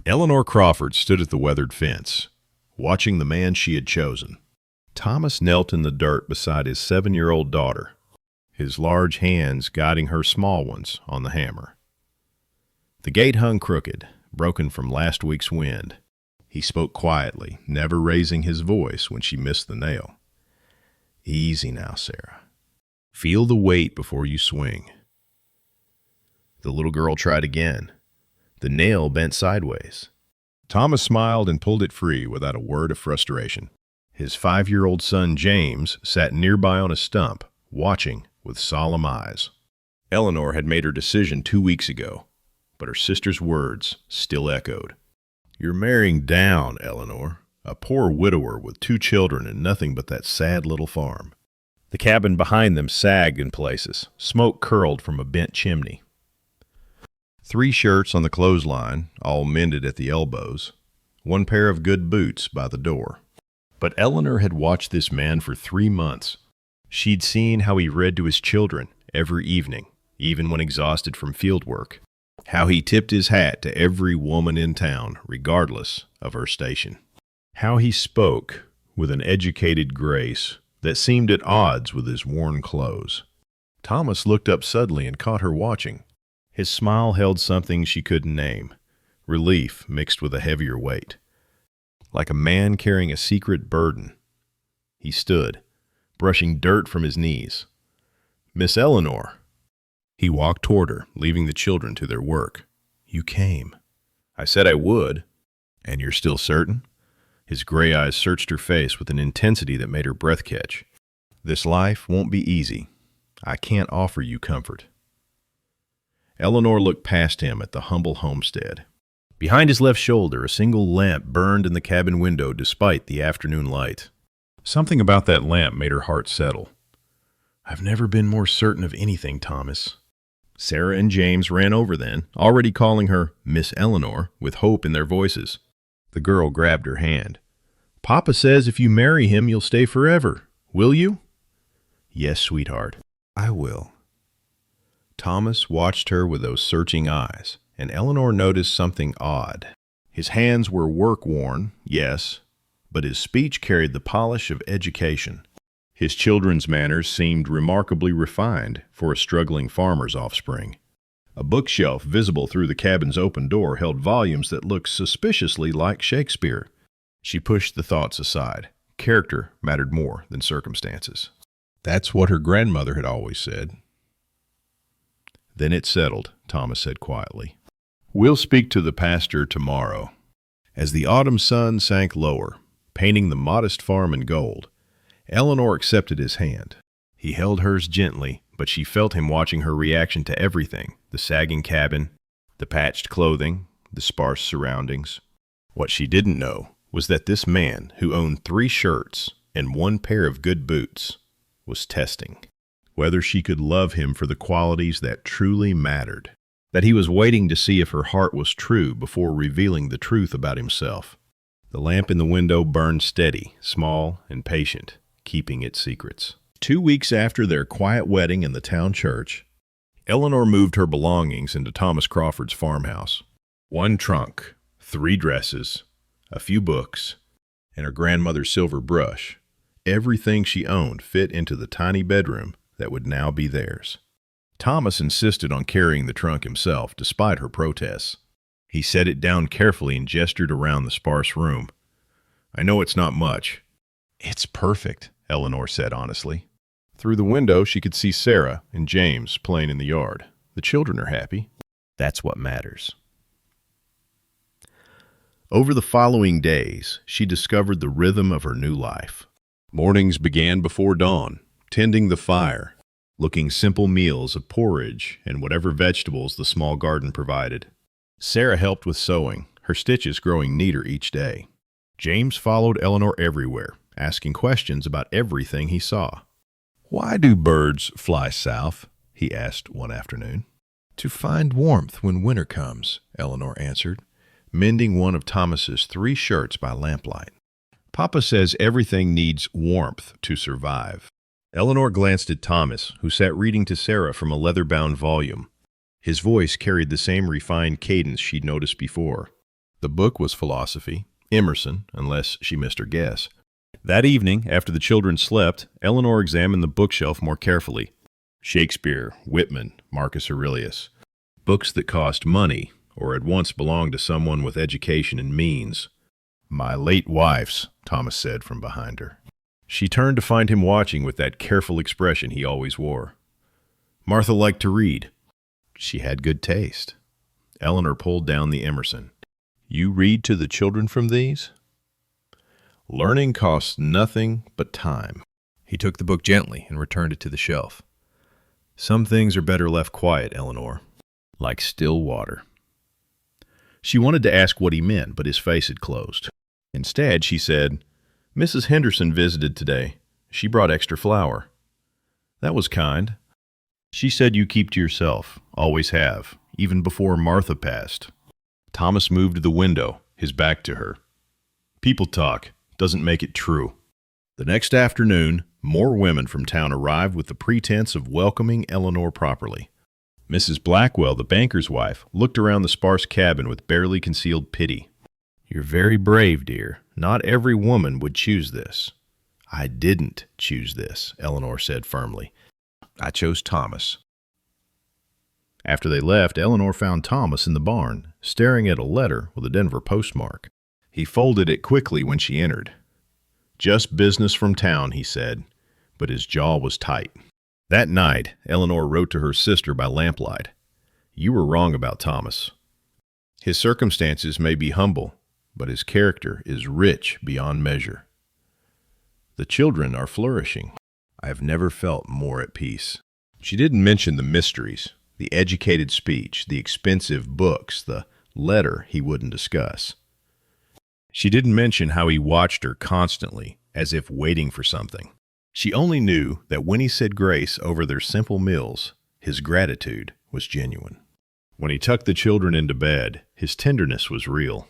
Eleanor Crawford stood at the weathered fence, watching the man she had chosen. Thomas knelt in the dirt beside his 7-year-old daughter, his large hands guiding her small ones on the hammer. The gate hung crooked, broken from last week's wind. He spoke quietly, never raising his voice when she missed the nail. "Easy now, Sarah. Feel the weight before you swing." The little girl tried again. The nail bent sideways. Thomas smiled and pulled it free without a word of frustration. His 5-year-old son, James, sat nearby on a stump, watching with solemn eyes. Eleanor had made her decision 2 weeks ago, but her sister's words still echoed. "You're marrying down, Eleanor, a poor widower with 2 children and nothing but that sad little farm." The cabin behind them sagged in places. Smoke curled from a bent chimney. 3 shirts on the clothesline, all mended at the elbows. 1 pair of good boots by the door. But Eleanor had watched this man for 3 months. She'd seen how he read to his children every evening, even when exhausted from field work. How he tipped his hat to every woman in town, regardless of her station. How he spoke with an educated grace that seemed at odds with his worn clothes. Thomas looked up suddenly and caught her watching. His smile held something she couldn't name, relief mixed with a heavier weight. Like a man carrying a secret burden. He stood, brushing dirt from his knees. "Miss Eleanor." He walked toward her, leaving the children to their work. "You came." "I said I would." "And you're still certain?" His gray eyes searched her face with an intensity that made her breath catch. "This life won't be easy. I can't offer you comfort." Eleanor looked past him at the humble homestead. Behind his left shoulder, a single lamp burned in the cabin window despite the afternoon light. Something about that lamp made her heart settle. "I've never been more certain of anything, Thomas." Sarah and James ran over then, already calling her Miss Eleanor, with hope in their voices. The girl grabbed her hand. "Papa says if you marry him, you'll stay forever. Will you?" "Yes, sweetheart, I will." Thomas watched her with those searching eyes, and Eleanor noticed something odd. His hands were work-worn, yes, but his speech carried the polish of education. His children's manners seemed remarkably refined for a struggling farmer's offspring. A bookshelf visible through the cabin's open door held volumes that looked suspiciously like Shakespeare. She pushed the thoughts aside. Character mattered more than circumstances. That's what her grandmother had always said. "Then it's settled," Thomas said quietly. "We'll speak to the pastor tomorrow." As the autumn sun sank lower, painting the modest farm in gold, Eleanor accepted his hand. He held hers gently, but she felt him watching her reaction to everything, the sagging cabin, the patched clothing, the sparse surroundings. What she didn't know was that this man, who owned 3 shirts and 1 pair of good boots, was testing whether she could love him for the qualities that truly mattered, that he was waiting to see if her heart was true before revealing the truth about himself. The lamp in the window burned steady, small, and patient, keeping its secrets. 2 weeks after their quiet wedding in the town church, Eleanor moved her belongings into Thomas Crawford's farmhouse. 1 trunk, 3 dresses, a few books, and her grandmother's silver brush. Everything she owned fit into the tiny bedroom that would now be theirs. Thomas insisted on carrying the trunk himself, despite her protests. He set it down carefully and gestured around the sparse room. "I know it's not much." "It's perfect," Eleanor said honestly. Through the window, she could see Sarah and James playing in the yard. The children are happy. That's what matters. Over the following days, she discovered the rhythm of her new life. Mornings began before dawn, tending the fire, looking simple meals of porridge and whatever vegetables the small garden provided. Sarah helped with sewing, her stitches growing neater each day. James followed Eleanor everywhere, asking questions about everything he saw. "Why do birds fly south?" he asked one afternoon. "To find warmth when winter comes," Eleanor answered, mending one of Thomas's 3 shirts by lamplight. "Papa says everything needs warmth to survive." Eleanor glanced at Thomas, who sat reading to Sarah from a leather-bound volume. His voice carried the same refined cadence she'd noticed before. The book was philosophy, Emerson, unless she missed her guess. That evening, after the children slept, Eleanor examined the bookshelf more carefully. Shakespeare, Whitman, Marcus Aurelius. Books that cost money, or had once belonged to someone with education and means. "My late wife's," Thomas said from behind her. She turned to find him watching with that careful expression he always wore. Martha liked to read. She had good taste. Eleanor pulled down the Emerson. "You read to the children from these?" "Learning costs nothing but time." He took the book gently and returned it to the shelf. "Some things are better left quiet, Eleanor, like still water." She wanted to ask what he meant, but his face had closed. Instead, she said, "Mrs. Henderson visited today. She brought extra flour." "That was kind." "She said you keep to yourself, always have, even before Martha passed." Thomas moved to the window, his back to her. "People talk, doesn't make it true." The next afternoon, more women from town arrived with the pretense of welcoming Eleanor properly. Mrs. Blackwell, the banker's wife, looked around the sparse cabin with barely concealed pity. "You're very brave, dear. Not every woman would choose this." "I didn't choose this," Eleanor said firmly. "I chose Thomas." After they left, Eleanor found Thomas in the barn, staring at a letter with a Denver postmark. He folded it quickly when she entered. "Just business from town," he said, but his jaw was tight. That night, Eleanor wrote to her sister by lamplight. "You were wrong about Thomas. His circumstances may be humble, but his character is rich beyond measure. The children are flourishing. I have never felt more at peace." She didn't mention the mysteries, the educated speech, the expensive books, the letter he wouldn't discuss. She didn't mention how he watched her constantly, as if waiting for something. She only knew that when he said grace over their simple meals, his gratitude was genuine. When he tucked the children into bed, his tenderness was real.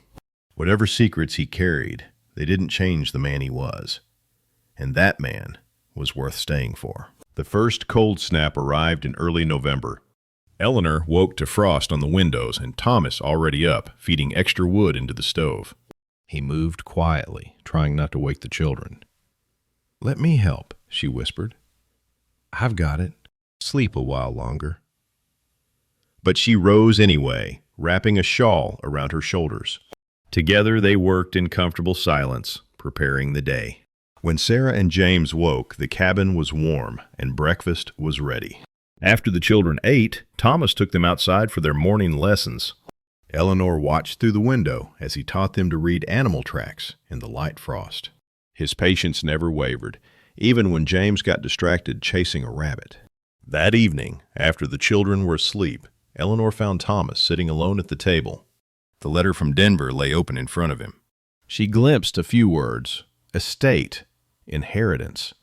Whatever secrets he carried, they didn't change the man he was. And that man was worth staying for. The first cold snap arrived in early November. Eleanor woke to frost on the windows and Thomas already up, feeding extra wood into the stove. He moved quietly, trying not to wake the children. "Let me help," she whispered. "I've got it. Sleep a while longer." But she rose anyway, wrapping a shawl around her shoulders. Together they worked in comfortable silence, preparing the day. When Sarah and James woke, the cabin was warm and breakfast was ready. After the children ate, Thomas took them outside for their morning lessons. Eleanor watched through the window as he taught them to read animal tracks in the light frost. His patience never wavered, even when James got distracted chasing a rabbit. That evening, after the children were asleep, Eleanor found Thomas sitting alone at the table. The letter from Denver lay open in front of him. She glimpsed a few words: estate, inheritance,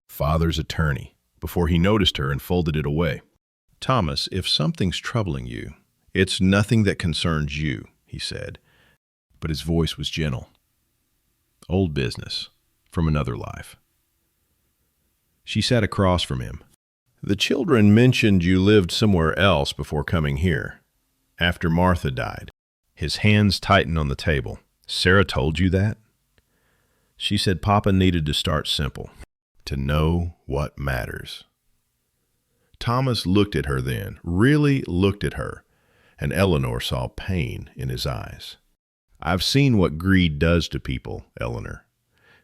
father's attorney, before he noticed her and folded it away. "Thomas, if something's troubling you, it's nothing that concerns you," he said, but his voice was gentle. "Old business, from another life." She sat across from him. "The children mentioned you lived somewhere else before coming here, after Martha died." His hands tightened on the table. "Sarah told you that?" She said Papa needed to start simple, to know what matters. Thomas looked at her then, really looked at her, and Eleanor saw pain in his eyes. "I've seen what greed does to people, Eleanor.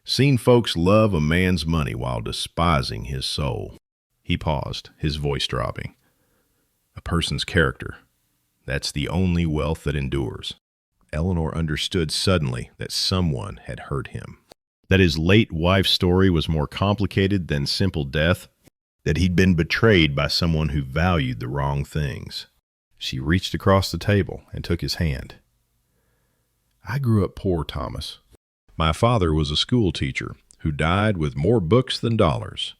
Seen folks love a man's money while despising his soul." He paused, his voice dropping. "A person's character. That's the only wealth that endures." Eleanor understood suddenly that someone had hurt him. That his late wife's story was more complicated than simple death. That he'd been betrayed by someone who valued the wrong things. She reached across the table and took his hand. "I grew up poor, Thomas. My father was a school teacher who died with more books than dollars.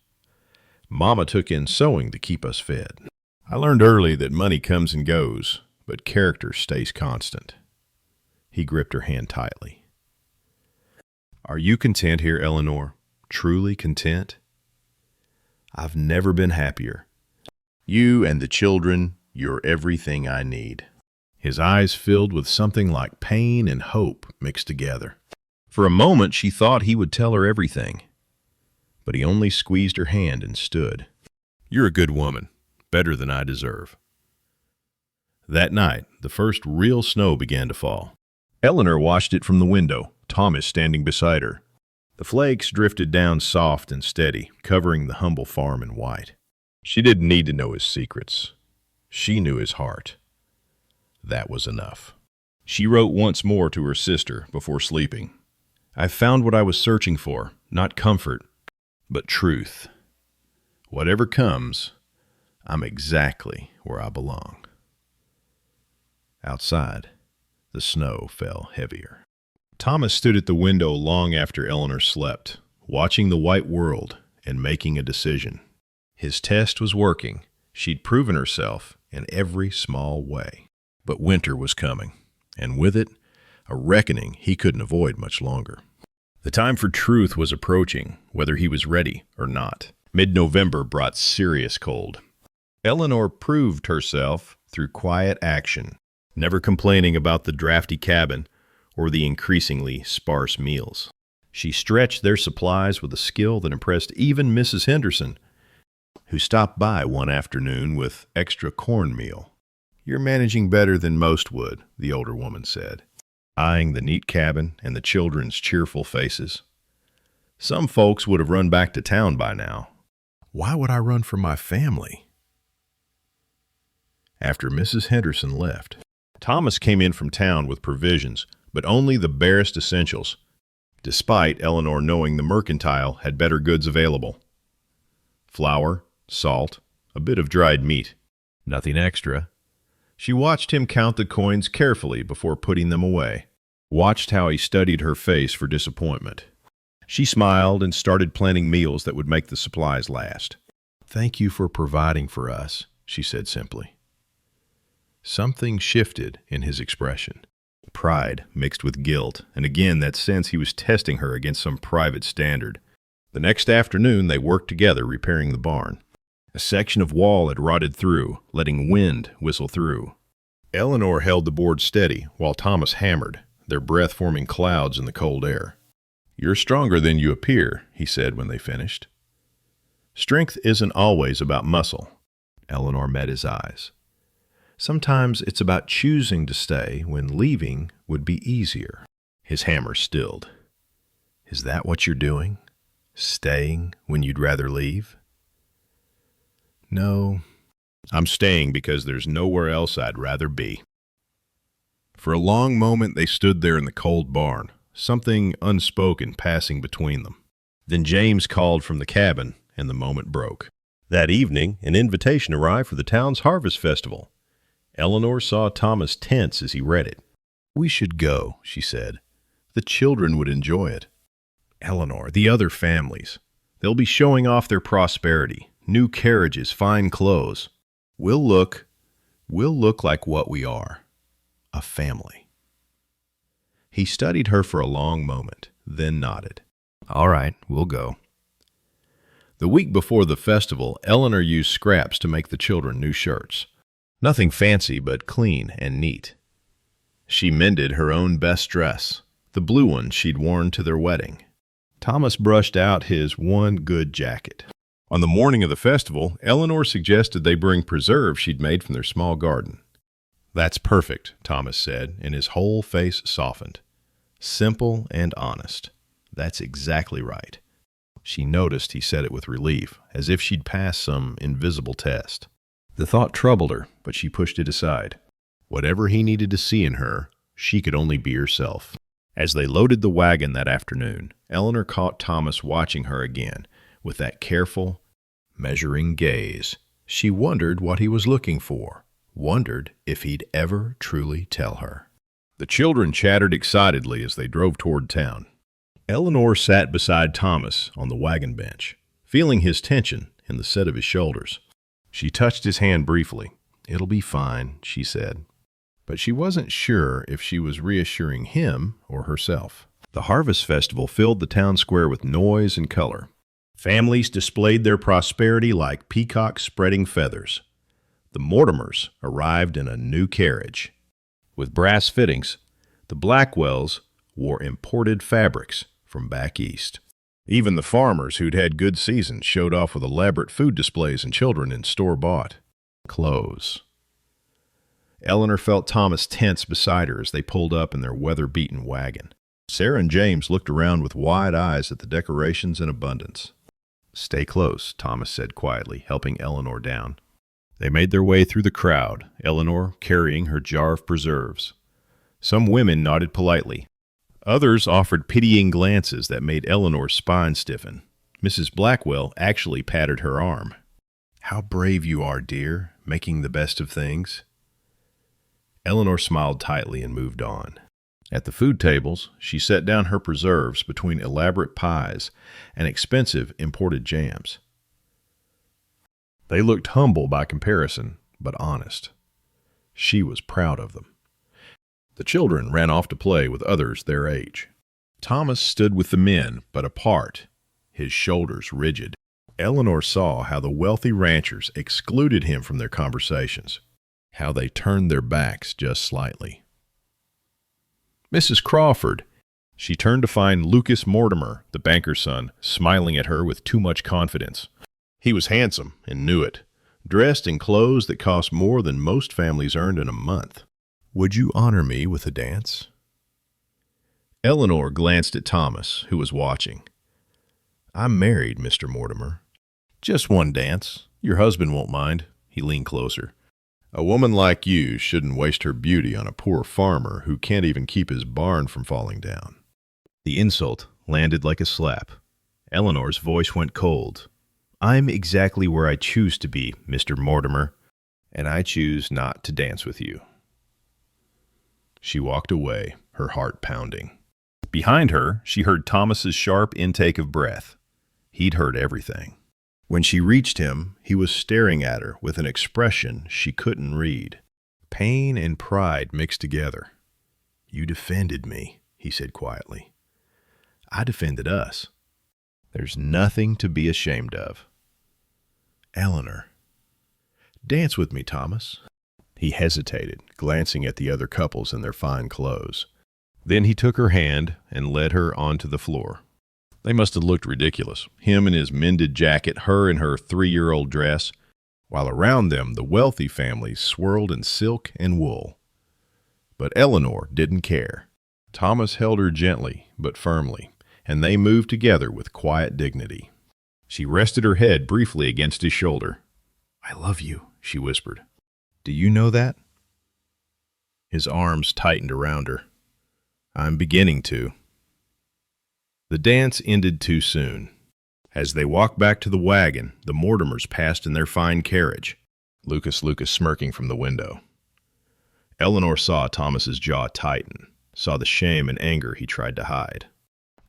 Mama took in sewing to keep us fed. I learned early that money comes and goes, but character stays constant." He gripped her hand tightly. "Are you content here, Eleanor? Truly content?" "I've never been happier. You and the children, you're everything I need." his eyes filled with something like pain and hope mixed together. For a moment she thought he would tell her everything, but he only squeezed her hand and stood. "You're a good woman, better than I deserve." That night, the first real snow began to fall. Eleanor watched it from the window, Thomas standing beside her. The flakes drifted down soft and steady, covering the humble farm in white. She didn't need to know his secrets. She knew his heart. That was enough. She wrote once more to her sister before sleeping. "I found what I was searching for, not comfort, but truth. Whatever comes, I'm exactly where I belong." Outside, the snow fell heavier. Thomas stood at the window long after Eleanor slept, watching the white world and making a decision. His test was working. She'd proven herself in every small way. But winter was coming, and with it, a reckoning he couldn't avoid much longer. The time for truth was approaching, whether he was ready or not. Mid-November brought serious cold. Eleanor proved herself through quiet action, never complaining about the drafty cabin or the increasingly sparse meals. She stretched their supplies with a skill that impressed even Mrs. Henderson, who stopped by one afternoon with extra cornmeal. "You're managing better than most would," the older woman said, eyeing the neat cabin and the children's cheerful faces. "Some folks would have run back to town by now. Why would I run from my family?" After Mrs. Henderson left, Thomas came in from town with provisions, but only the barest essentials, despite Eleanor knowing the mercantile had better goods available. Flour, salt, a bit of dried meat. Nothing extra. She watched him count the coins carefully before putting them away, watched how he studied her face for disappointment. She smiled and started planning meals that would make the supplies last. "Thank you for providing for us," she said simply. Something shifted in his expression. Pride mixed with guilt, and again that sense he was testing her against some private standard. The next afternoon they worked together repairing the barn. A section of wall had rotted through, letting wind whistle through. Eleanor held the board steady while Thomas hammered, their breath forming clouds in the cold air. "You're stronger than you appear," he said when they finished. "Strength isn't always about muscle." Eleanor met his eyes. "Sometimes it's about choosing to stay when leaving would be easier." His hammer stilled. "Is that what you're doing? Staying when you'd rather leave?" "No, I'm staying because there's nowhere else I'd rather be." For a long moment they stood there in the cold barn, something unspoken passing between them. Then James called from the cabin, and the moment broke. That evening, an invitation arrived for the town's harvest festival. Eleanor saw Thomas tense as he read it. "We should go," she said. "The children would enjoy it." "Eleanor, the other families. They'll be showing off their prosperity, new carriages, fine clothes. We'll look like what we are, a family." He studied her for a long moment, then nodded. "All right, we'll go." The week before the festival, Eleanor used scraps to make the children new shirts. Nothing fancy, but clean and neat. She mended her own best dress, the blue one she'd worn to their wedding. Thomas brushed out his one good jacket. On the morning of the festival, Eleanor suggested they bring preserves she'd made from their small garden. "That's perfect," Thomas said, and his whole face softened. "Simple and honest. That's exactly right." She noticed he said it with relief, as if she'd passed some invisible test. The thought troubled her, but she pushed it aside. Whatever he needed to see in her, she could only be herself. As they loaded the wagon that afternoon, Eleanor caught Thomas watching her again, with that careful, measuring gaze. She wondered what he was looking for, wondered if he'd ever truly tell her. The children chattered excitedly as they drove toward town. Eleanor sat beside Thomas on the wagon bench, feeling his tension in the set of his shoulders. She touched his hand briefly. "It'll be fine," she said. But she wasn't sure if she was reassuring him or herself. The harvest festival filled the town square with noise and color. Families displayed their prosperity like peacocks spreading feathers. The Mortimers arrived in a new carriage. With brass fittings, the Blackwells wore imported fabrics from back east. Even the farmers who'd had good seasons showed off with elaborate food displays and children in store-bought clothes. Eleanor felt Thomas tense beside her as they pulled up in their weather-beaten wagon. Sarah and James looked around with wide eyes at the decorations in abundance. "Stay close," Thomas said quietly, helping Eleanor down. They made their way through the crowd, Eleanor carrying her jar of preserves. Some women nodded politely. Others offered pitying glances that made Eleanor's spine stiffen. Mrs. Blackwell actually patted her arm. "How brave you are, dear, making the best of things." Eleanor smiled tightly and moved on. At the food tables, she set down her preserves between elaborate pies and expensive imported jams. They looked humble by comparison, but honest. She was proud of them. The children ran off to play with others their age. Thomas stood with the men, but apart, his shoulders rigid. Eleanor saw how the wealthy ranchers excluded him from their conversations, how they turned their backs just slightly. "Mrs. Crawford." She turned to find Lucas Mortimer, the banker's son, smiling at her with too much confidence. He was handsome and knew it, dressed in clothes that cost more than most families earned in a month. "Would you honor me with a dance?" Eleanor glanced at Thomas, who was watching. "I'm married, Mr. Mortimer." "Just one dance. Your husband won't mind." He leaned closer. "A woman like you shouldn't waste her beauty on a poor farmer who can't even keep his barn from falling down." The insult landed like a slap. Eleanor's voice went cold. "I'm exactly where I choose to be, Mr. Mortimer, and I choose not to dance with you." She walked away, her heart pounding. Behind her, she heard Thomas's sharp intake of breath. He'd heard everything. When she reached him, he was staring at her with an expression she couldn't read. Pain and pride mixed together. "You defended me," he said quietly. "I defended us. There's nothing to be ashamed of." "Eleanor." "Dance with me, Thomas." He hesitated, glancing at the other couples in their fine clothes. Then he took her hand and led her onto the floor. They must have looked ridiculous, him in his mended jacket, her in her 3-year-old dress, while around them the wealthy families swirled in silk and wool. But Eleanor didn't care. Thomas held her gently but firmly, and they moved together with quiet dignity. She rested her head briefly against his shoulder. "I love you," she whispered. "Do you know that?" His arms tightened around her. "I'm beginning to." The dance ended too soon. As they walked back to the wagon, the Mortimers passed in their fine carriage, Lucas smirking from the window. Eleanor saw Thomas's jaw tighten, saw the shame and anger he tried to hide.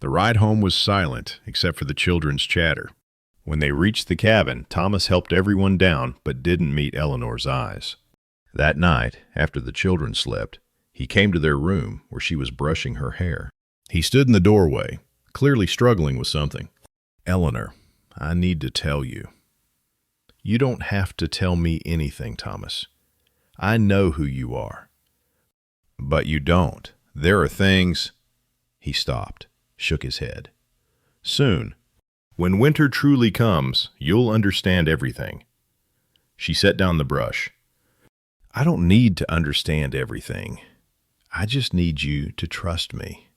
The ride home was silent, except for the children's chatter. When they reached the cabin, Thomas helped everyone down, but didn't meet Eleanor's eyes. That night, after the children slept, he came to their room where she was brushing her hair. He stood in the doorway, clearly struggling with something. "Eleanor, I need to tell you." "You don't have to tell me anything, Thomas. I know who you are." "But you don't. There are things—" He stopped, shook his head. "Soon. When winter truly comes, you'll understand everything." She set down the brush. "I don't need to understand everything. I just need you to trust me."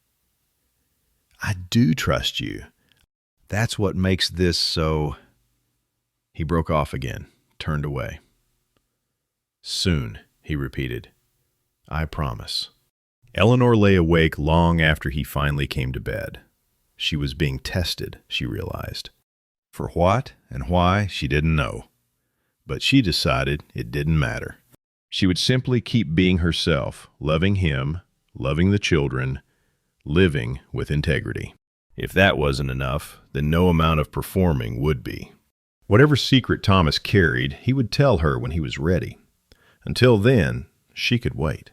"I do trust you. That's what makes this so—" He broke off again, turned away. "Soon," he repeated. "I promise." Eleanor lay awake long after he finally came to bed. She was being tested, she realized. For what and why, she didn't know. But she decided it didn't matter. She would simply keep being herself, loving him, loving the children, living with integrity. If that wasn't enough, then no amount of performing would be. Whatever secret Thomas carried, he would tell her when he was ready. Until then, she could wait.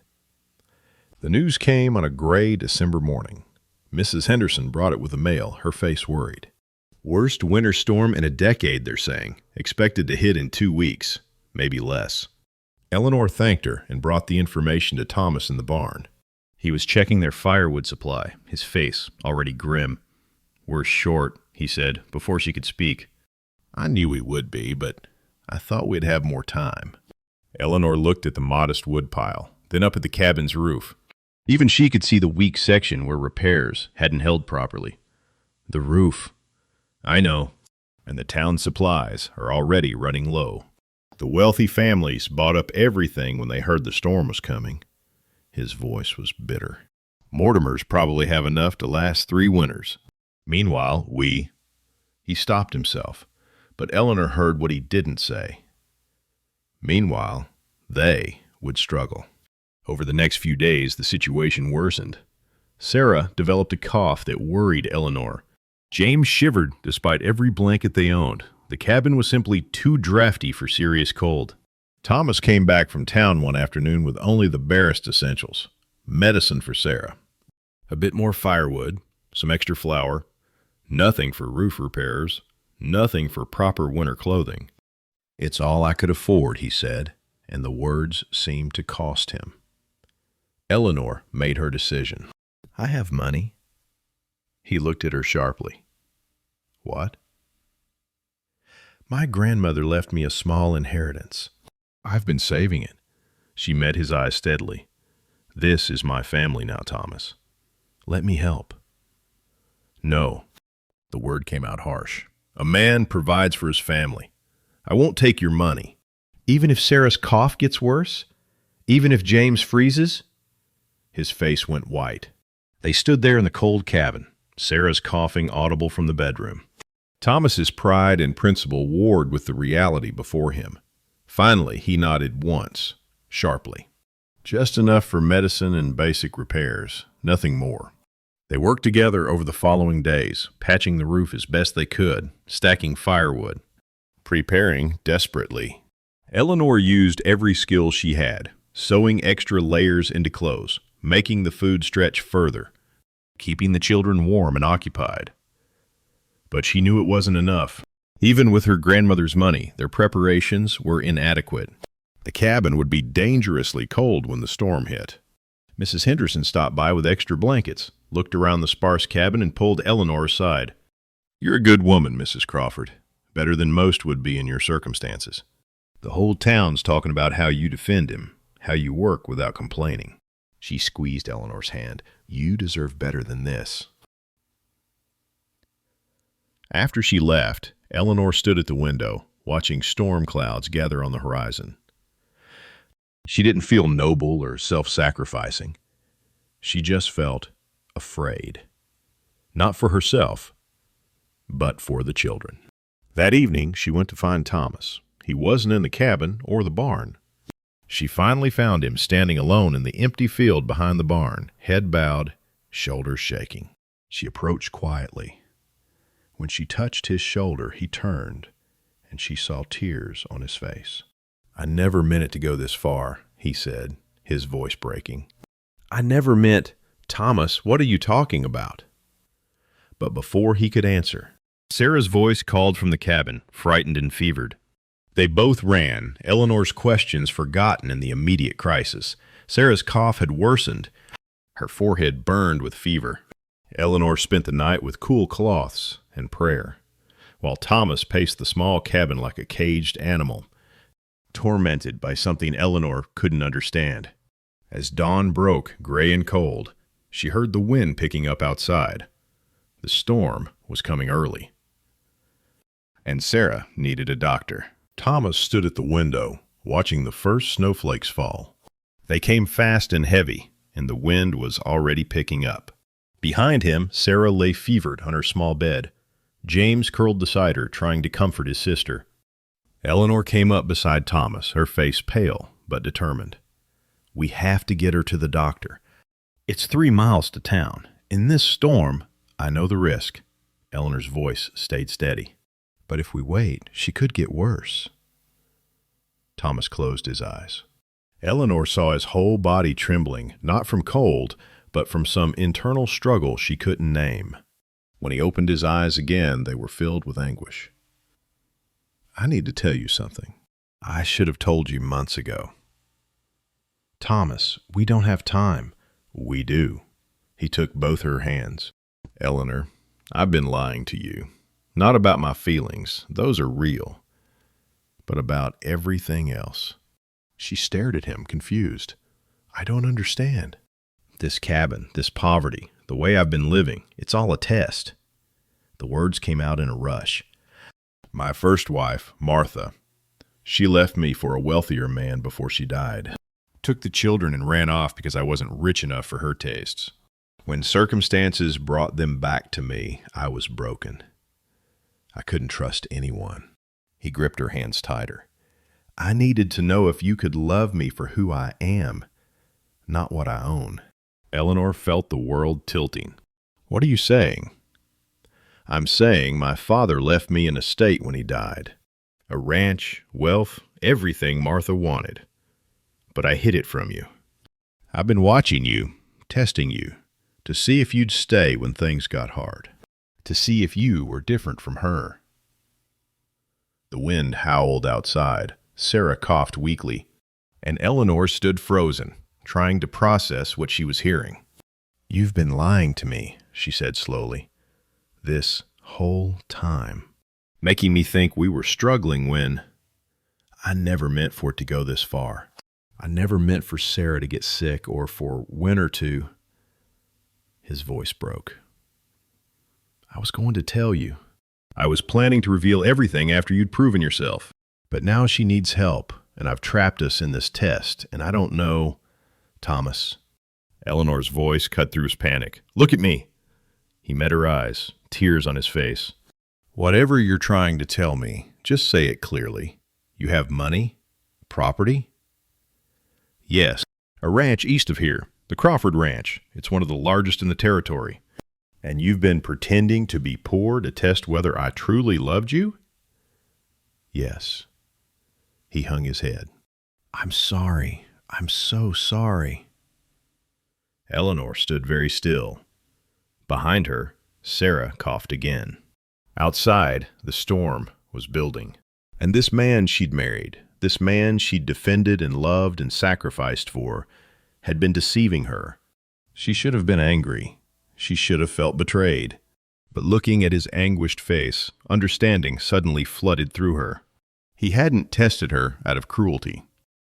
The news came on a gray December morning. Mrs. Henderson brought it with the mail, her face worried. Worst winter storm in a decade, they're saying, expected to hit in 2 weeks, maybe less. Eleanor thanked her and brought the information to Thomas in the barn. He was checking their firewood supply, his face already grim. "We're short," he said, before she could speak. "I knew we would be, but I thought we'd have more time." Eleanor looked at the modest woodpile, then up at the cabin's roof. Even she could see the weak section where repairs hadn't held properly. "The roof." "I know. And the town's supplies are already running low." The wealthy families bought up everything when they heard the storm was coming. His voice was bitter. "Mortimers probably have enough to last 3 winters. Meanwhile, we—" He stopped himself, but Eleanor heard what he didn't say. Meanwhile, they would struggle. Over the next few days, the situation worsened. Sarah developed a cough that worried Eleanor. James shivered despite every blanket they owned. The cabin was simply too drafty for serious cold. Thomas came back from town one afternoon with only the barest essentials. Medicine for Sarah. A bit more firewood, some extra flour, nothing for roof repairs, nothing for proper winter clothing. "It's all I could afford," he said, and the words seemed to cost him. Eleanor made her decision. "I have money." He looked at her sharply. "What?" "My grandmother left me a small inheritance. I've been saving it." She met his eyes steadily. "This is my family now, Thomas. Let me help." "No." The word came out harsh. "A man provides for his family. I won't take your money." "Even if Sarah's cough gets worse? Even if James freezes?" His face went white. They stood there in the cold cabin, Sarah's coughing audible from the bedroom. Thomas's pride and principle warred with the reality before him. Finally, he nodded once, sharply. "Just enough for medicine and basic repairs, nothing more." They worked together over the following days, patching the roof as best they could, stacking firewood, preparing desperately. Eleanor used every skill she had, sewing extra layers into clothes, making the food stretch further, keeping the children warm and occupied. But she knew it wasn't enough. Even with her grandmother's money, their preparations were inadequate. The cabin would be dangerously cold when the storm hit. Mrs. Henderson stopped by with extra blankets, looked around the sparse cabin, and pulled Eleanor aside. "You're a good woman, Mrs. Crawford. Better than most would be in your circumstances. The whole town's talking about how you defend him, how you work without complaining." She squeezed Eleanor's hand. "You deserve better than this." After she left, Eleanor stood at the window, watching storm clouds gather on the horizon. She didn't feel noble or self-sacrificing. She just felt afraid. Not for herself, but for the children. That evening, she went to find Thomas. He wasn't in the cabin or the barn. She finally found him standing alone in the empty field behind the barn, head bowed, shoulders shaking. She approached quietly. When she touched his shoulder, he turned, and she saw tears on his face. "I never meant it to go this far," he said, his voice breaking. "I never meant—" "Thomas, what are you talking about?" But before he could answer, Sarah's voice called from the cabin, frightened and fevered. They both ran, Eleanor's questions forgotten in the immediate crisis. Sarah's cough had worsened. Her forehead burned with fever. Eleanor spent the night with cool cloths and prayer, while Thomas paced the small cabin like a caged animal, tormented by something Eleanor couldn't understand. As dawn broke, gray and cold, she heard the wind picking up outside. The storm was coming early. And Sarah needed a doctor. Thomas stood at the window, watching the first snowflakes fall. They came fast and heavy, and the wind was already picking up. Behind him, Sarah lay fevered on her small bed. James curled beside her, trying to comfort his sister. Eleanor came up beside Thomas, her face pale but determined. "We have to get her to the doctor. It's 3 miles to town. In this storm, I know the risk." Eleanor's voice stayed steady. "But if we wait, she could get worse." Thomas closed his eyes. Eleanor saw his whole body trembling, not from cold, but from some internal struggle she couldn't name. When he opened his eyes again, they were filled with anguish. "I need to tell you something. I should have told you months ago. Thomas, we don't have time. We do. He took both her hands. Eleanor, I've been lying to you. Not about my feelings. Those are real. But about everything else. She stared at him, confused. I don't understand. This cabin, this poverty, the way I've been living, it's all a test. The words came out in a rush. My first wife, Martha, she left me for a wealthier man before she died. Took the children and ran off because I wasn't rich enough for her tastes. When circumstances brought them back to me, I was broken. I couldn't trust anyone. He gripped her hands tighter. I needed to know if you could love me for who I am, not what I own. Eleanor felt the world tilting. What are you saying? I'm saying my father left me an estate when he died. A ranch, wealth, everything Martha wanted. But I hid it from you. I've been watching you, testing you, to see if you'd stay when things got hard. To see if you were different from her. The wind howled outside. Sarah coughed weakly, and Eleanor stood frozen, trying to process what she was hearing. You've been lying to me, she said slowly, this whole time, making me think we were struggling when I never meant for it to go this far. I never meant for Sarah to get sick or for Winter to... His voice broke. I was going to tell you. I was planning to reveal everything after you'd proven yourself. But now she needs help, and I've trapped us in this test, and I don't know... Thomas. Eleanor's voice cut through his panic. Look at me. He met her eyes, tears on his face. Whatever you're trying to tell me, just say it clearly. You have money? Property? Yes, a ranch east of here, the Crawford Ranch. It's one of the largest in the territory. And you've been pretending to be poor to test whether I truly loved you? Yes. He hung his head. I'm sorry. I'm so sorry. Eleanor stood very still. Behind her, Sarah coughed again. Outside, the storm was building. And this man she'd married, this man she'd defended and loved and sacrificed for, had been deceiving her. She should have been angry. She should have felt betrayed. But looking at his anguished face, understanding suddenly flooded through her. He hadn't tested her out of cruelty.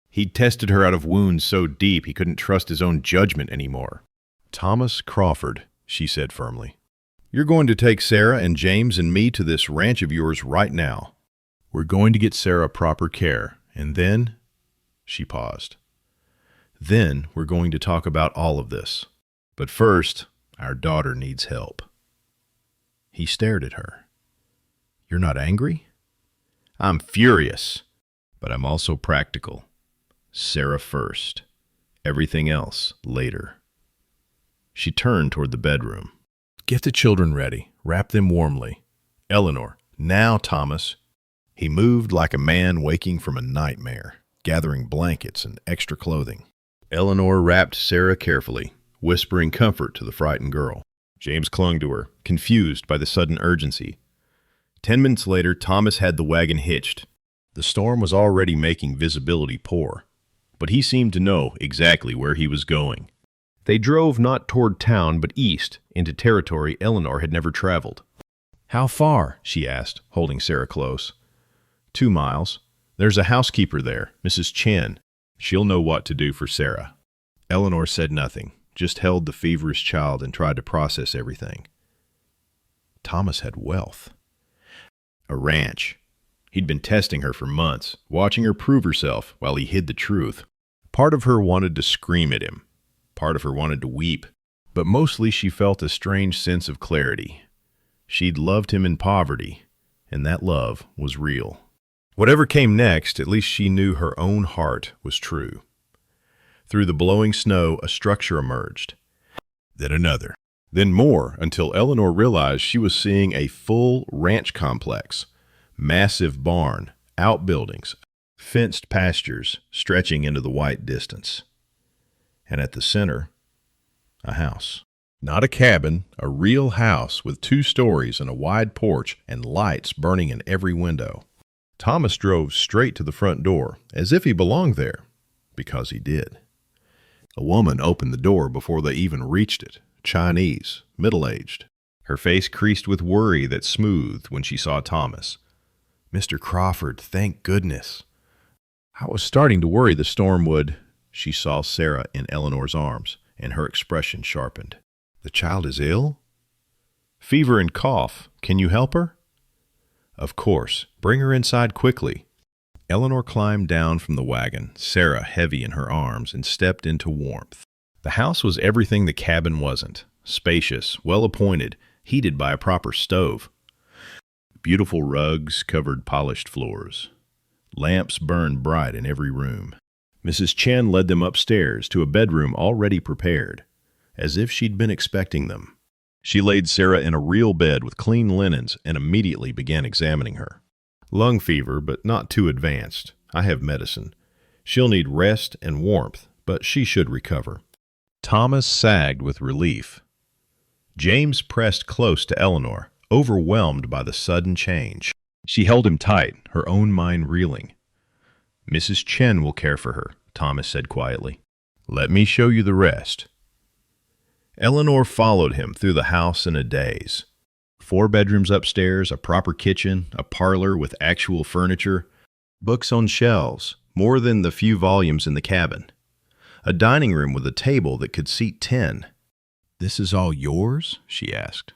He'd tested her out of wounds so deep he couldn't trust his own judgment anymore. Thomas Crawford, she said firmly. You're going to take Sarah and James and me to this ranch of yours right now. We're going to get Sarah proper care, and then... She paused. Then we're going to talk about all of this. But first, our daughter needs help. He stared at her. You're not angry? I'm furious, but I'm also practical. Sarah first. Everything else later. She turned toward the bedroom. Get the children ready. Wrap them warmly. Eleanor, now, Thomas. He moved like a man waking from a nightmare, gathering blankets and extra clothing. Eleanor wrapped Sarah carefully, whispering comfort to the frightened girl. James clung to her, confused by the sudden urgency. 10 minutes later, Thomas had the wagon hitched. The storm was already making visibility poor, but he seemed to know exactly where he was going. They drove not toward town, but east, into territory Eleanor had never traveled. How far? She asked, holding Sarah close. 2 miles. There's a housekeeper there, Mrs. Chen. She'll know what to do for Sarah. Eleanor said nothing, just held the feverish child and tried to process everything. Thomas had wealth. A ranch. He'd been testing her for months, watching her prove herself while he hid the truth. Part of her wanted to scream at him. Part of her wanted to weep. But mostly she felt a strange sense of clarity. She'd loved him in poverty, and that love was real. Whatever came next, at least she knew her own heart was true. Through the blowing snow, a structure emerged. Then another. Then more, until Eleanor realized she was seeing a full ranch complex. Massive barn, outbuildings, fenced pastures stretching into the white distance. And at the center, a house. Not a cabin, a real house with 2 stories and a wide porch and lights burning in every window. Thomas drove straight to the front door, as if he belonged there, because he did. A woman opened the door before they even reached it, Chinese, middle-aged. Her face creased with worry that smoothed when she saw Thomas. "Mr. Crawford, thank goodness." I was starting to worry the storm would. She saw Sarah in Eleanor's arms, and her expression sharpened. "The child is ill?" "Fever and cough. Can you help her?" "Of course. Bring her inside quickly." Eleanor climbed down from the wagon, Sarah heavy in her arms, and stepped into warmth. The house was everything the cabin wasn't. Spacious, well-appointed, heated by a proper stove. Beautiful rugs covered polished floors. Lamps burned bright in every room. Mrs. Chen led them upstairs to a bedroom already prepared, as if she'd been expecting them. She laid Sarah in a real bed with clean linens and immediately began examining her. "Lung fever, but not too advanced. I have medicine. She'll need rest and warmth, but she should recover." Thomas sagged with relief. James pressed close to Eleanor, overwhelmed by the sudden change. She held him tight, her own mind reeling. "Mrs. Chen will care for her," Thomas said quietly. "Let me show you the rest." Eleanor followed him through the house in a daze. 4 bedrooms upstairs, a proper kitchen, a parlor with actual furniture, books on shelves, more than the few volumes in the cabin, a dining room with a table that could seat 10. "This is all yours?" she asked.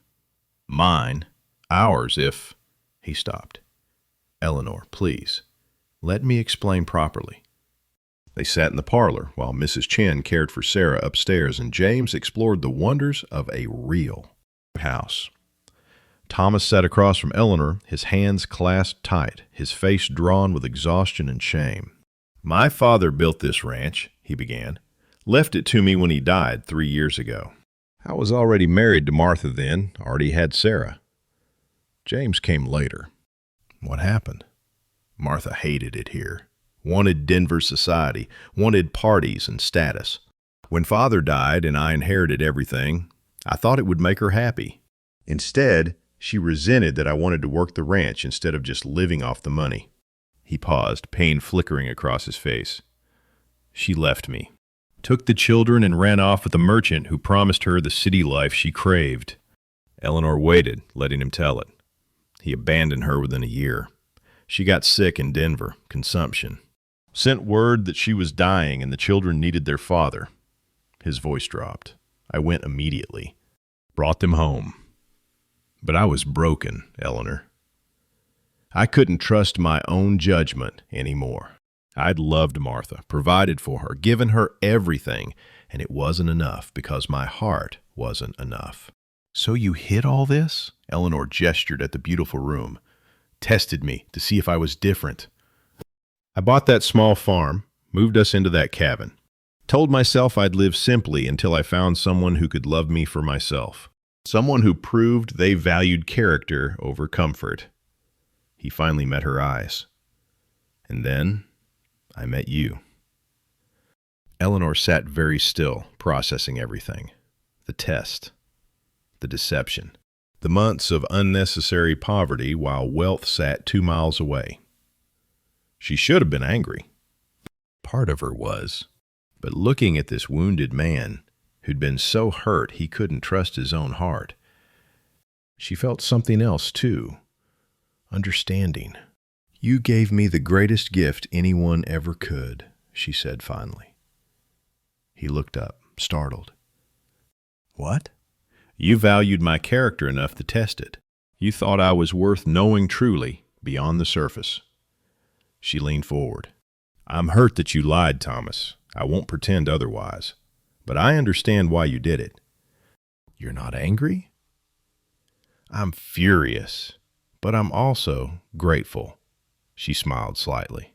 "Mine. Ours if—" He stopped. "Eleanor, please, let me explain properly." They sat in the parlor while Mrs. Chen cared for Sarah upstairs and James explored the wonders of a real house. Thomas sat across from Eleanor, his hands clasped tight, his face drawn with exhaustion and shame. "My father built this ranch," he began. "Left it to me when he died 3 years ago. I was already married to Martha then, already had Sarah. James came later." "What happened?" "Martha hated it here. Wanted Denver society, wanted parties and status. When Father died and I inherited everything, I thought it would make her happy. Instead, she resented that I wanted to work the ranch instead of just living off the money." He paused, pain flickering across his face. "She left me. Took the children and ran off with a merchant who promised her the city life she craved." Eleanor waited, letting him tell it. "He abandoned her within a year. She got sick in Denver, consumption. Sent word that she was dying and the children needed their father." His voice dropped. "I went immediately. Brought them home. But I was broken, Eleanor. I couldn't trust my own judgment anymore. I'd loved Martha, provided for her, given her everything, and it wasn't enough because my heart wasn't enough." "So you hid all this?" Eleanor gestured at the beautiful room. "Tested me to see if I was different. I bought that small farm, moved us into that cabin. Told myself I'd live simply until I found someone who could love me for myself. Someone who proved they valued character over comfort." He finally met her eyes. "And then I met you." Eleanor sat very still, processing everything. The test. The deception. The months of unnecessary poverty while wealth sat 2 miles away. She should have been angry. Part of her was. But looking at this wounded man, who'd been so hurt he couldn't trust his own heart, she felt something else too. Understanding. "You gave me the greatest gift anyone ever could," she said finally. He looked up, startled. "What?" "You valued my character enough to test it. You thought I was worth knowing truly, beyond the surface." She leaned forward. "I'm hurt that you lied, Thomas. I won't pretend otherwise. But I understand why you did it." "You're not angry?" "I'm furious, but I'm also grateful." She smiled slightly.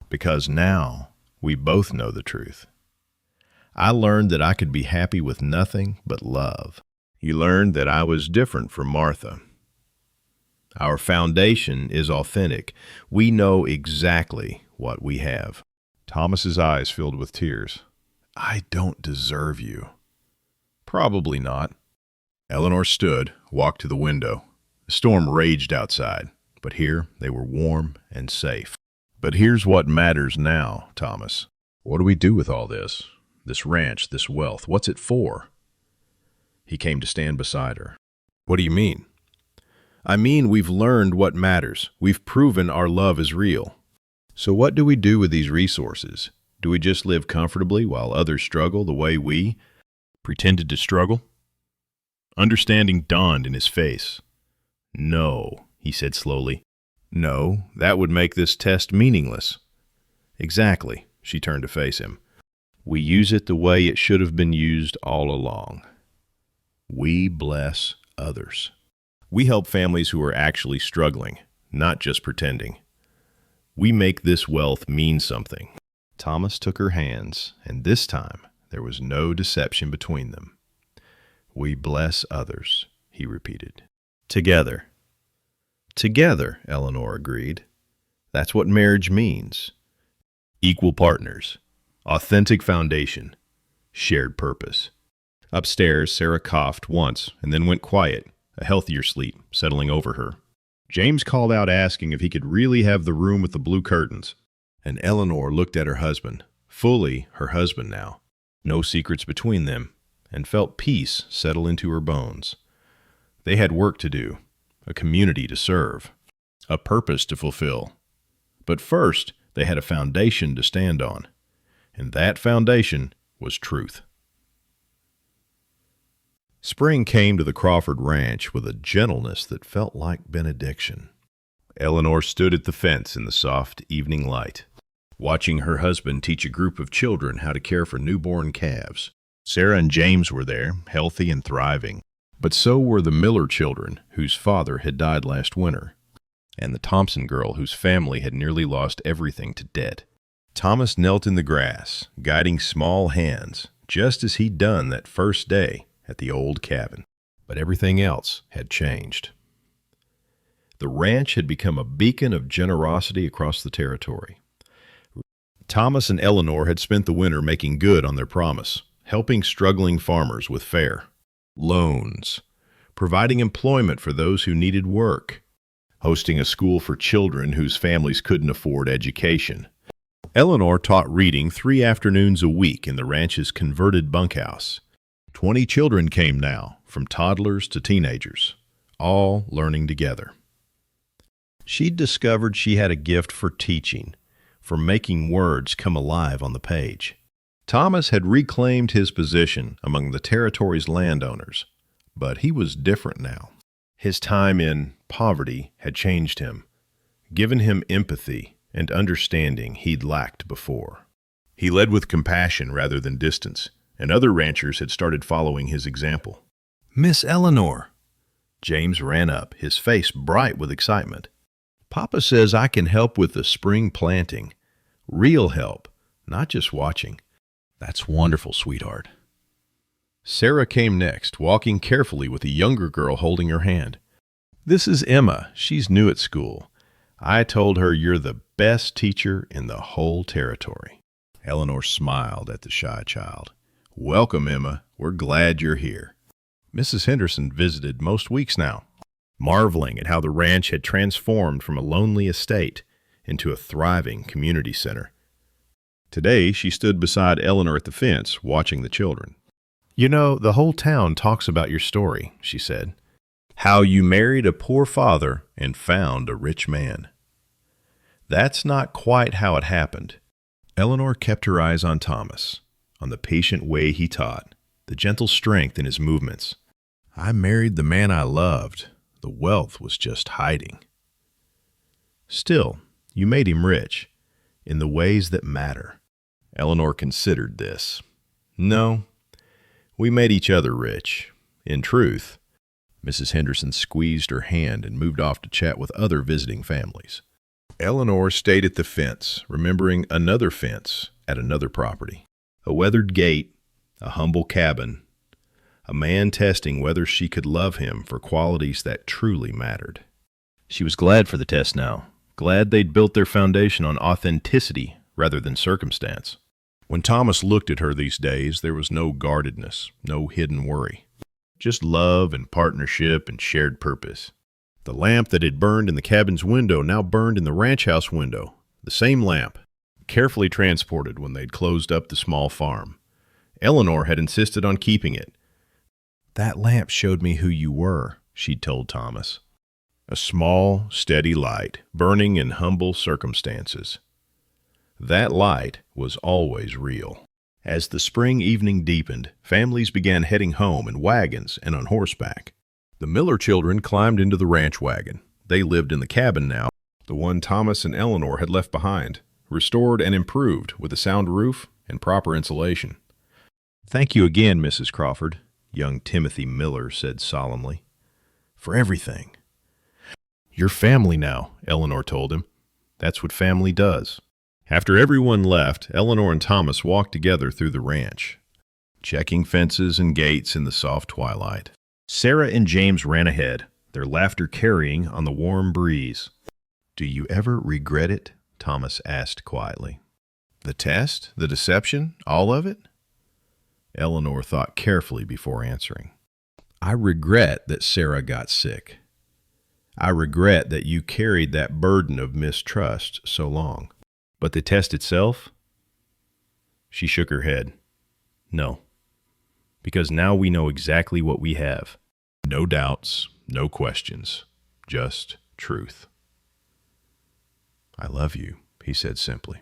"Because now we both know the truth. I learned that I could be happy with nothing but love. You learned that I was different from Martha. Our foundation is authentic. We know exactly what we have." Thomas's eyes filled with tears. "I don't deserve you." "Probably not." Eleanor stood, walked to the window. The storm raged outside, but here they were warm and safe. "But here's what matters now, Thomas. What do we do with all this? this ranch, this wealth, what's it for? He came to stand beside her. What do you mean? I mean, we've learned what matters. We've proven our love is real. So what do we do with these resources? Do we just live comfortably while others struggle the way we Pretended to struggle? Understanding dawned in his face. No, he said slowly. No, that would make this test meaningless. Exactly, she turned to face him. We use it the way it should have been used all along. We bless others. We help families who are actually struggling, not just pretending. We make this wealth mean something. Thomas took her hands, and this time there was no deception between them. We bless others, he repeated. Together. Together, Eleanor agreed. That's what marriage means. Equal partners, authentic foundation, shared purpose. Upstairs, Sarah coughed once and then went quiet, a healthier sleep settling over her. James called out asking if he could really have the room with the blue curtains, and Eleanor looked at her husband, fully her husband now. No secrets between them, and felt peace settle into her bones. They had work to do, a community to serve, a purpose to fulfill. But first, they had a foundation to stand on, and that foundation was truth. Spring came to the Crawford Ranch with a gentleness that felt like benediction. Eleanor stood at the fence in the soft evening light, watching her husband teach a group of children how to care for newborn calves. Sarah and James were there, healthy and thriving, but so were the Miller children, whose father had died last winter, and the Thompson girl whose family had nearly lost everything to debt. Thomas knelt in the grass, guiding small hands, just as he'd done that first day at the old cabin. But everything else had changed. The ranch had become a beacon of generosity across the territory. Thomas and Eleanor had spent the winter making good on their promise, helping struggling farmers with fare, loans, providing employment for those who needed work, hosting a school for children whose families couldn't afford education. Eleanor taught reading 3 afternoons a week in the ranch's converted bunkhouse. 20 children came now, from toddlers to teenagers, all learning together. She'd discovered she had a gift for teaching, for making words come alive on the page. Thomas had reclaimed his position among the territory's landowners, but he was different now. His time in poverty had changed him, given him empathy and understanding he'd lacked before. He led with compassion rather than distance, and other ranchers had started following his example. "Miss Eleanor!" James ran up, his face bright with excitement. "Papa says I can help with the spring planting. Real help, not just watching." "That's wonderful, sweetheart." Sarah came next, walking carefully with a younger girl holding her hand. "This is Emma. She's new at school. I told her you're the best teacher in the whole territory." Eleanor smiled at the shy child. "Welcome, Emma. We're glad you're here." Mrs. Henderson visited most weeks now, marveling at how the ranch had transformed from a lonely estate into a thriving community center. Today, she stood beside Eleanor at the fence, watching the children. "You know, the whole town talks about your story," she said. "How you married a poor father and found a rich man. That's not quite how it happened." Eleanor kept her eyes on Thomas, on the patient way he taught, the gentle strength in his movements. "I married the man I loved. The wealth was just hiding." "Still, you made him rich, in the ways that matter." Eleanor considered this. "No, we made each other rich. In truth." Mrs. Henderson squeezed her hand and moved off to chat with other visiting families. Eleanor stayed at the fence, remembering another fence at another property. A weathered gate, a humble cabin, a man testing whether she could love him for qualities that truly mattered. She was glad for the test now, glad they'd built their foundation on authenticity rather than circumstance. When Thomas looked at her these days, there was no guardedness, no hidden worry. Just love and partnership and shared purpose. The lamp that had burned in the cabin's window now burned in the ranch house window. The same lamp, carefully transported when they'd closed up the small farm. Eleanor had insisted on keeping it. "That lamp showed me who you were," she'd told Thomas. "A small, steady light, burning in humble circumstances." That light was always real. As the spring evening deepened, families began heading home in wagons and on horseback. The Miller children climbed into the ranch wagon. They lived in the cabin now, the one Thomas and Eleanor had left behind, restored and improved with a sound roof and proper insulation. "Thank you again, Mrs. Crawford," young Timothy Miller said solemnly, "for everything." "You're family now," Eleanor told him. "That's what family does." After everyone left, Eleanor and Thomas walked together through the ranch, checking fences and gates in the soft twilight. Sarah and James ran ahead, their laughter carrying on the warm breeze. "Do you ever regret it?" Thomas asked quietly. "The test? The deception? All of it?" Eleanor thought carefully before answering. "I regret that Sarah got sick. I regret that you carried that burden of mistrust so long. But the test itself?" She shook her head. "No. Because now we know exactly what we have. No doubts, no questions, just truth." "I love you," he said simply.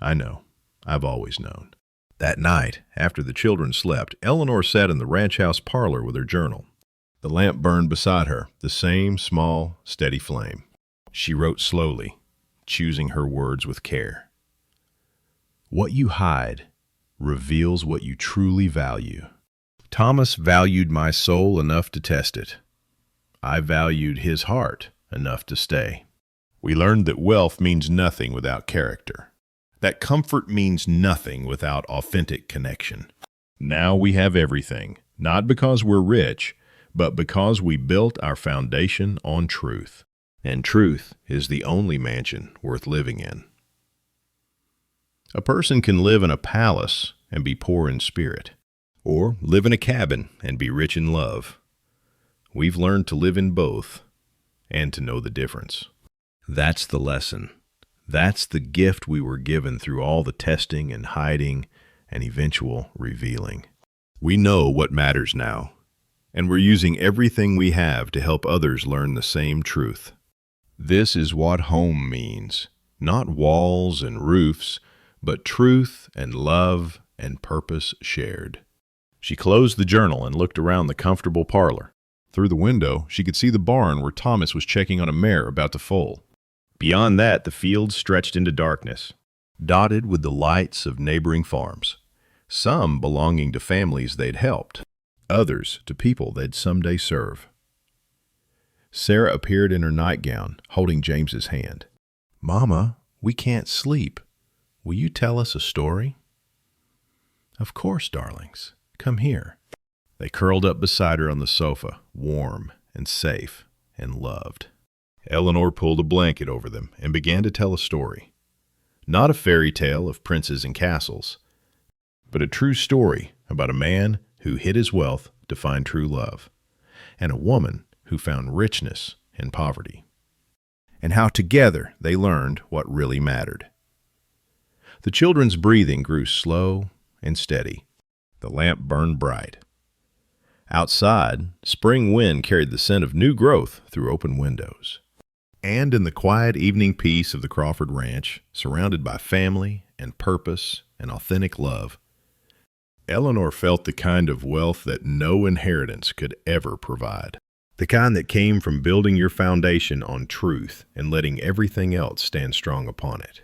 "I know. I've always known." That night, after the children slept, Eleanor sat in the ranch house parlor with her journal. The lamp burned beside her, the same small, steady flame. She wrote slowly, choosing her words with care. "What you hide reveals what you truly value. Thomas valued my soul enough to test it. I valued his heart enough to stay. We learned that wealth means nothing without character, that comfort means nothing without authentic connection. Now we have everything, not because we're rich, but because we built our foundation on truth. And truth is the only mansion worth living in." A person can live in a palace and be poor in spirit, or live in a cabin and be rich in love. We've learned to live in both and to know the difference. That's the lesson. That's the gift we were given through all the testing and hiding and eventual revealing. We know what matters now, and we're using everything we have to help others learn the same truth. This is what home means, not walls and roofs, but truth and love and purpose shared. She closed the journal and looked around the comfortable parlor. Through the window, she could see the barn where Thomas was checking on a mare about to foal. Beyond that, the fields stretched into darkness, dotted with the lights of neighboring farms, some belonging to families they'd helped, others to people they'd someday serve. Sarah appeared in her nightgown, holding James's hand. "Mama, we can't sleep. Will you tell us a story?" "Of course, darlings. Come here." They curled up beside her on the sofa, warm and safe and loved. Eleanor pulled a blanket over them and began to tell a story. Not a fairy tale of princes and castles, but a true story about a man who hid his wealth to find true love, and a woman who found richness in poverty, and how together they learned what really mattered. The children's breathing grew slow and steady. The lamp burned bright. Outside, spring wind carried the scent of new growth through open windows. And in the quiet evening peace of the Crawford Ranch, surrounded by family and purpose and authentic love, Eleanor felt the kind of wealth that no inheritance could ever provide. The kind that came from building your foundation on truth and letting everything else stand strong upon it.